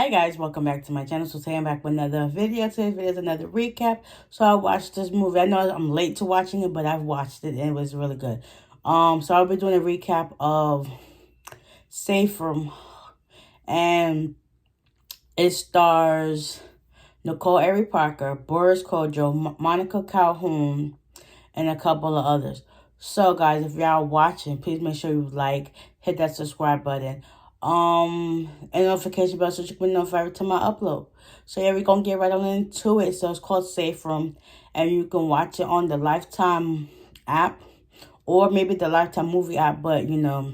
Hi guys, welcome back to my channel. So today I'm back with another video. Today's video is another recap. So I watched this movie. I know I'm late to watching it, but I've watched it and it was really good. So I'll be doing a recap of Safe From, and it stars Nicole Ari Parker, Boris Kodjoe, Monica Calhoun, and a couple of others. So guys, if y'all watching, please make sure you like, hit that subscribe button, and notification bell so you can be notified every time I upload. So yeah, we're gonna get right on into it. So it's called Safe From, and you can watch it on the Lifetime app or maybe the Lifetime movie app, but you know,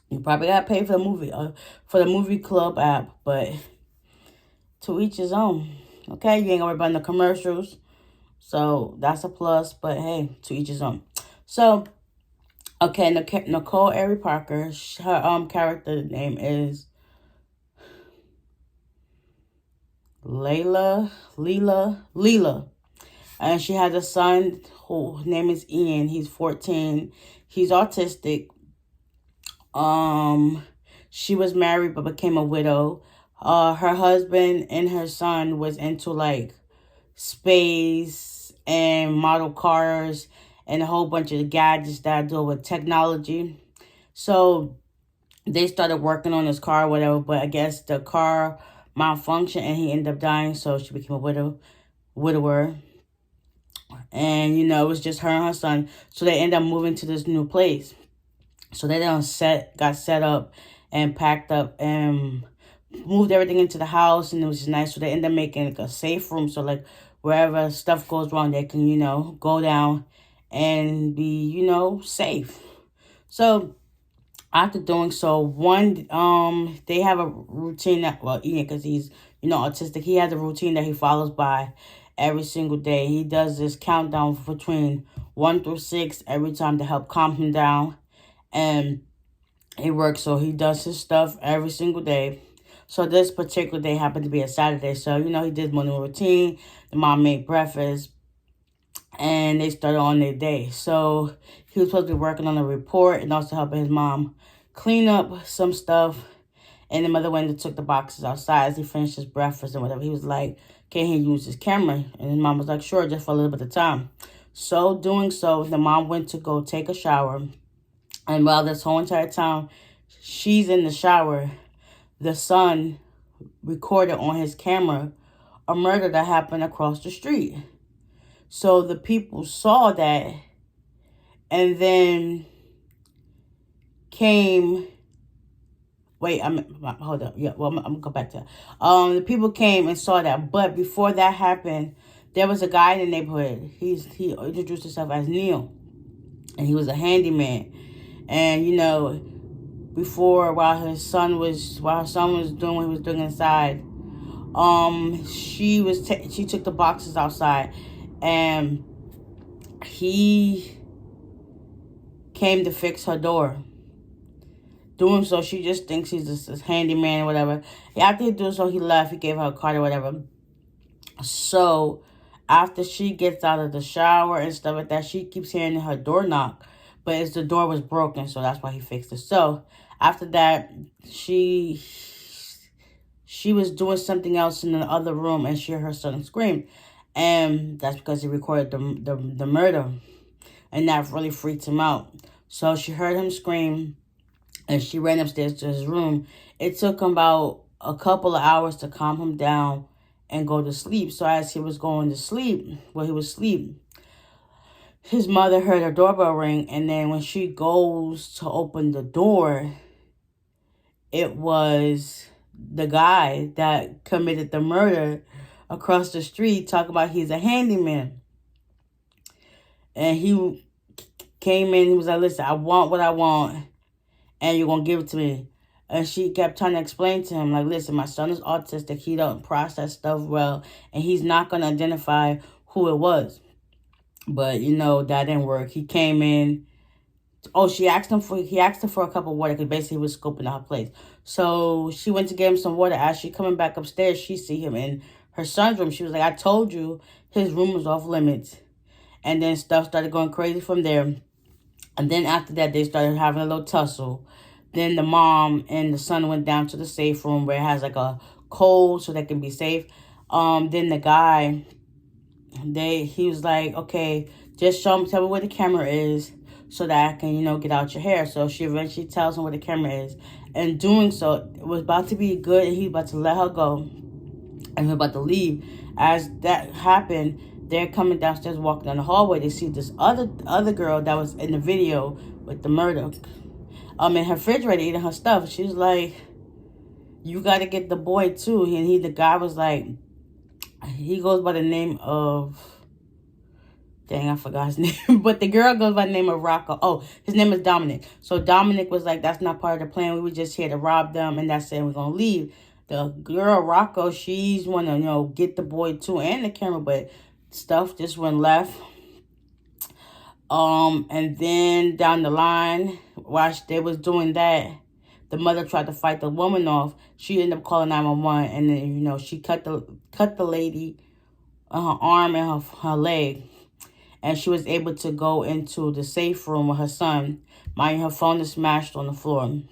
you probably gotta pay for the movie club app, but to each his own. Okay, you ain't gonna worry about the commercials. So that's a plus, but hey, to each his own. So, okay, Nicole Ari Parker, her character name is Leela, and she has a son whose name is Ian. He's 14. He's autistic. She was married but became a widow. Her husband and her son was into like space and model cars and a whole bunch of gadgets that deal with technology. So they started working on his car or whatever, but I guess the car malfunctioned and he ended up dying, so she became a widower. And, you know, it was just her and her son. So they ended up moving to this new place. So they got set up and packed up and moved everything into the house, and it was just nice. So they ended up making like a safe room. So like wherever stuff goes wrong, they can, you know, go down and be, you know, safe. So after doing so, they have a routine that, well, Ian, because he's, you know, autistic, he has a routine that he follows by every single day. He does this countdown between 1 through 6 every time to help calm him down. And it works, so he does his stuff every single day. So this particular day happened to be a Saturday. So, you know, he did morning routine. The mom made breakfast, and they started on their day. So he was supposed to be working on a report and also helping his mom clean up some stuff. And the mother went and took the boxes outside as he finished his breakfast and whatever. He was like, can he use his camera? And his mom was like, sure, just for a little bit of time. So doing so, the mom went to go take a shower. And while this whole entire time she's in the shower, the son recorded on his camera a murder that happened across the street. So the people saw that and then came... hold up. Yeah, well, I'm going to go back to that. The people came and saw that. But before that happened, there was a guy in the neighborhood. He introduced himself as Neil. And he was a handyman. And, you know, while her son was doing what he was doing inside, she took the boxes outside, and he came to fix her door. Doing so, she just thinks he's just this handyman or whatever. After he did so, he left. He gave her a card or whatever. So after she gets out of the shower and stuff like that, she keeps hearing her door knock. But the door was broken, so that's why he fixed it. So after that, she was doing something else in the other room, and she heard her son scream. And that's because he recorded the murder. And that really freaked him out. So she heard him scream, and she ran upstairs to his room. It took him about a couple of hours to calm him down and go to sleep. So as he was going to sleep, he was asleep, his mother heard her doorbell ring, and then when she goes to open the door, it was the guy that committed the murder across the street, talking about he's a handyman. And he came in, he was like, listen, I want what I want, and you're going to give it to me. And she kept trying to explain to him, like, listen, my son is autistic, he don't process stuff well, and he's not going to identify who it was. But, you know, that didn't work. He came in. Oh, he asked him for a cup of water because basically he was scoping out her place. So she went to get him some water. As she coming back upstairs, she see him in her son's room. She was like, I told you his room was off limits. And then stuff started going crazy from there. And then after that, they started having a little tussle. Then the mom and the son went down to the safe room where it has like a code so they can be safe. Then the guy, he was like, okay, just tell me where the camera is so that I can, get out your hair. So she eventually tells him where the camera is. And doing so, it was about to be good, and he was about to let her go. And he was about to leave. As that happened, they're coming downstairs, walking down the hallway. They see this other girl that was in the video with the murder. In her refrigerator eating her stuff. She's like, you got to get the boy too. And the guy was like, he goes by the name of, dang, I forgot his name. But the girl goes by the name of Rocco. Oh, his name is Dominic. So Dominic was like, that's not part of the plan. We were just here to rob them, and that's it. We're going to leave. The girl, Rocco, she's want to, get the boy too and the camera, but stuff just went left. And then down the line, while they was doing that, the mother tried to fight the woman off. She ended up calling 911, and then, she cut the lady on her arm and her leg. And she was able to go into the safe room with her son. Mind her phone is smashed on the floor.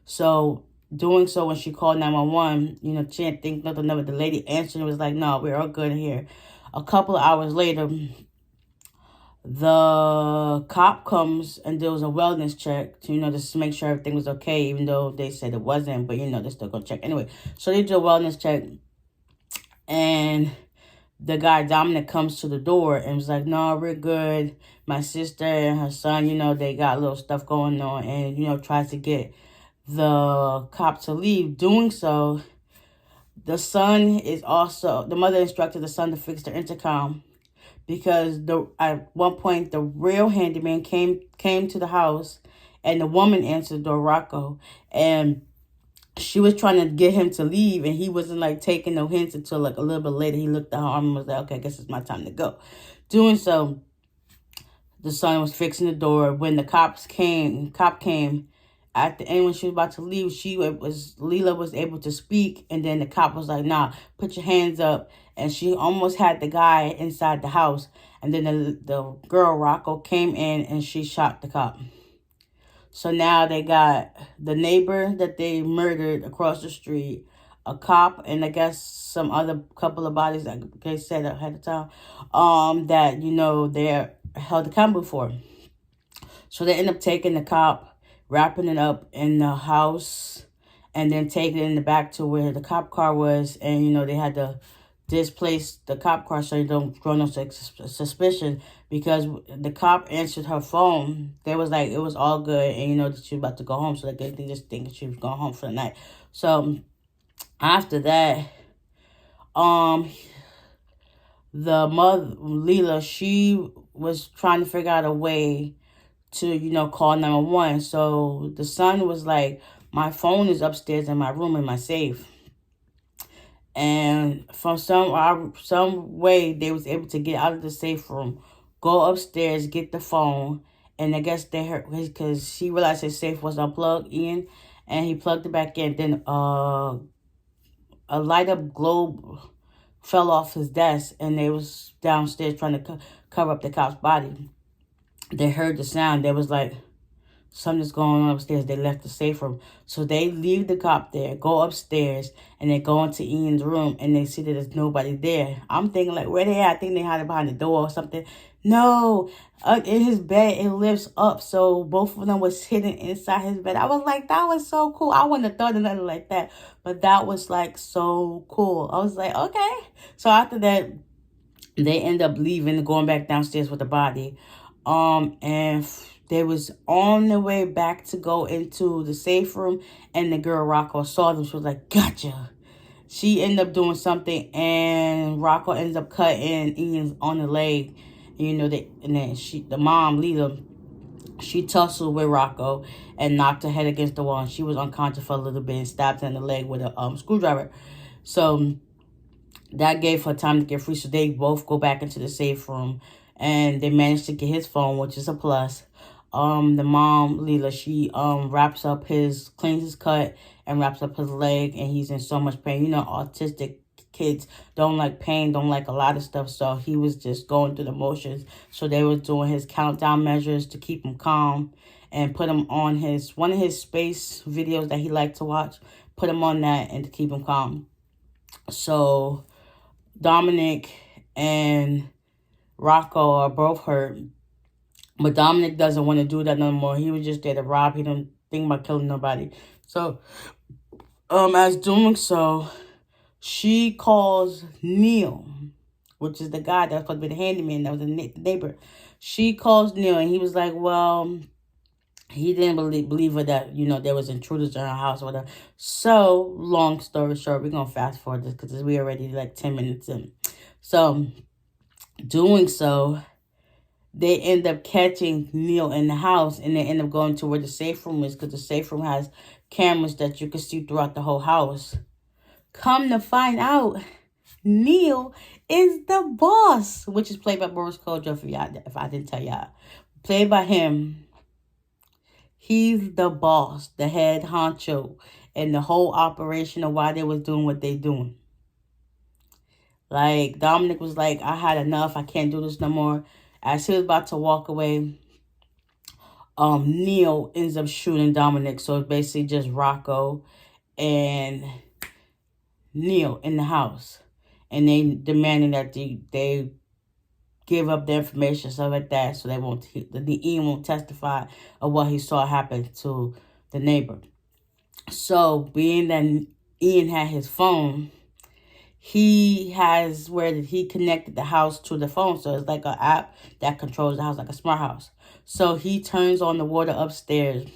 So doing so, when she called 911, she didn't think nothing of it. The lady answered and was like, no, we're all good here. A couple of hours later, the cop comes and does a wellness check to, just to make sure everything was okay, even though they said it wasn't, but, they're still going to check. Anyway, so they do a wellness check, and the guy, Dominic, comes to the door and was like, no, we're good. My sister and her son, they got a little stuff going on, and, tries to get the cop to leave. Doing so, the mother instructed the son to fix the intercom, because at one point the real handyman came to the house, and the woman answered the door, Rocco, and she was trying to get him to leave, and he wasn't like taking no hints until like a little bit later. He looked at her arm and was like, okay, I guess it's my time to go. Doing so, the son was fixing the door. When the cop came at the end, when she was about to leave, Leila was able to speak, and then the cop was like, nah, put your hands up. And she almost had the guy inside the house. And then the girl, Rocco, came in and she shot the cop. So now they got the neighbor that they murdered across the street, a cop, and I guess some other couple of bodies that they said ahead of time, that, they're held accountable for. So they end up taking the cop, wrapping it up in the house, and then taking it in the back to where the cop car was. And, they had to displace the cop car so you don't draw no suspicion, because the cop answered her phone. They was like, it was all good, and, that she was about to go home. So they just think she was going home for the night. So after that, the mother, Leila, she was trying to figure out a way to, call 911. So the son was like, my phone is upstairs in my room in my safe. And from some way, they was able to get out of the safe room, go upstairs, get the phone. And I guess they heard, because she realized his safe was unplugged in, and he plugged it back in. Then a light up globe fell off his desk, and they was downstairs trying to cover up the cop's body. They heard the sound. They was like, something's going on upstairs. They left the safe room. So they leave the cop there, go upstairs, and they go into Ian's room, and they see that there's nobody there. I'm thinking, like, where they at? I think they hide behind the door or something. No, in his bed, it lifts up. So both of them was hidden inside his bed. I was like, that was so cool. I wouldn't have thought of nothing like that. But that was, like, so cool. I was like, okay. So after that, they end up leaving, going back downstairs with the body. And they was on the way back to go into the safe room, and the girl, Rocco, saw them. She was like, gotcha. She ended up doing something, and Rocco ends up cutting Ian's on the leg. And then the mom, Leila, she tussled with Rocco and knocked her head against the wall. And she was unconscious for a little bit and stabbed her in the leg with a screwdriver. So that gave her time to get free. So they both go back into the safe room, and they managed to get his phone, which is a plus. The mom, Leila, she cleans his cut and wraps up his leg, and he's in so much pain. Autistic kids don't like pain, don't like a lot of stuff, so he was just going through the motions. So they were doing his countdown measures to keep him calm, and put him on one of his space videos that he liked to watch, put him on that, and to keep him calm. So Dominic and Rocco are both hurt. But Dominic doesn't want to do that no more. He was just there to rob. He don't think about killing nobody. So, as doing so, she calls Neil, which is the guy that's supposed to be the handyman that was the neighbor. She calls Neil, and he was like, well, he didn't believe her that, there was intruders in her house or whatever. So, long story short, we're going to fast forward this because we already like 10 minutes in. So, doing so, they end up catching Neil in the house, and they end up going to where the safe room is, because the safe room has cameras that you can see throughout the whole house. Come to find out, Neil is the boss, which is played by Boris Kodjoe, if I didn't tell y'all. Played by him. He's the boss, the head honcho, and the whole operation of why they was doing what they doing. Like, Dominic was like, I had enough. I can't do this no more. As he was about to walk away, Neil ends up shooting Dominic. So it's basically just Rocco and Neil in the house. And they demanding that they give up the information, stuff like that, so the Ian won't testify of what he saw happen to the neighbor. So being that Ian had his phone, he has where he connected the house to the phone. So it's like an app that controls the house, like a smart house. So he turns on the water upstairs.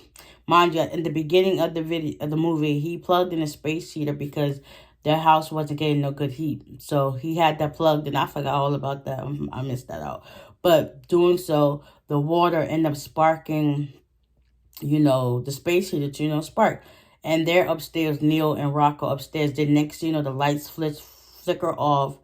Mind you, in the beginning of the movie, he plugged in a space heater because their house wasn't getting no good heat. So he had that plugged in. I forgot all about that. I missed that out. But doing so, the water ended up sparking, the space heater to, spark. And they're upstairs, Neil and Rocco upstairs. Then next, the lights flicker off.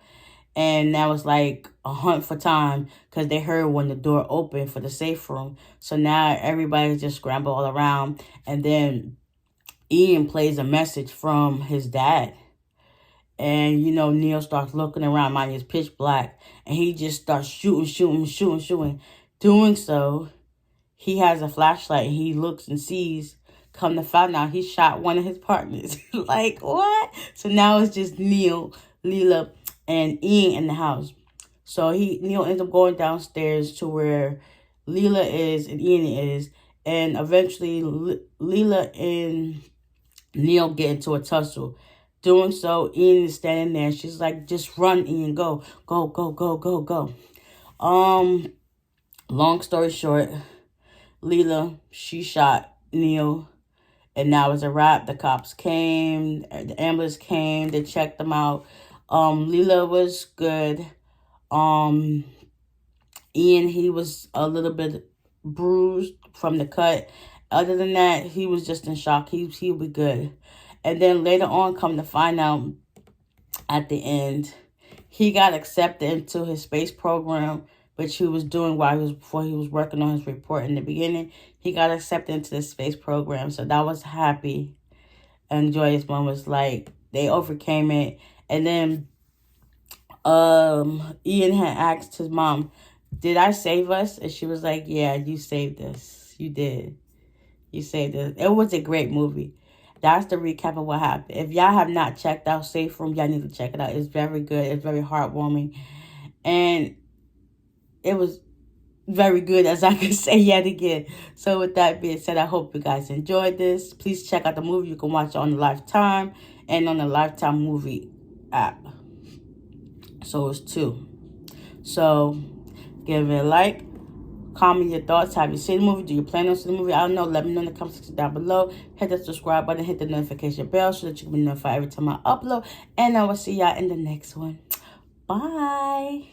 And that was like a hunt for time because they heard when the door opened for the safe room. So now everybody's just scrambled all around. And then Ian plays a message from his dad. And, Neil starts looking around. Mind you, it's pitch black. And he just starts shooting. Doing so, he has a flashlight. And he looks and sees, come to find out, he shot one of his partners. Like, what? So now it's just Neil, Leela, and Ian in the house. So Neil ends up going downstairs to where Leela is and Ian is. And eventually, Leela and Neil get into a tussle. Doing so, Ian is standing there. She's like, just run, Ian. Go. Long story short, Leela, she shot Neil. And now it's a wrap. The cops came. The ambulance came. They checked them out. Leela was good. Ian, he was a little bit bruised from the cut. Other than that, he was just in shock. He'll be good. And then later on, come to find out at the end, he got accepted into his space program, which he was doing before he was working on his report in the beginning. He got accepted into the space program. So that was happy and joyous moments. Like, they overcame it. And then Ian had asked his mom, did I save us? And she was like, yeah, you saved us. You did. You saved us. It was a great movie. That's the recap of what happened. If y'all have not checked out Safe Room, y'all need to check it out. It's very good. It's very heartwarming. And it was very good, as I could say yet again. So with that being said, I hope you guys enjoyed this. Please check out the movie. You can watch it on Lifetime and on the Lifetime movie app. So it's 2. So give it a like. Comment your thoughts. Have you seen the movie? Do you plan on seeing the movie? I don't know. Let me know in the comment section down below. Hit the subscribe button. Hit the notification bell so that you can be notified every time I upload. And I will see y'all in the next one. Bye.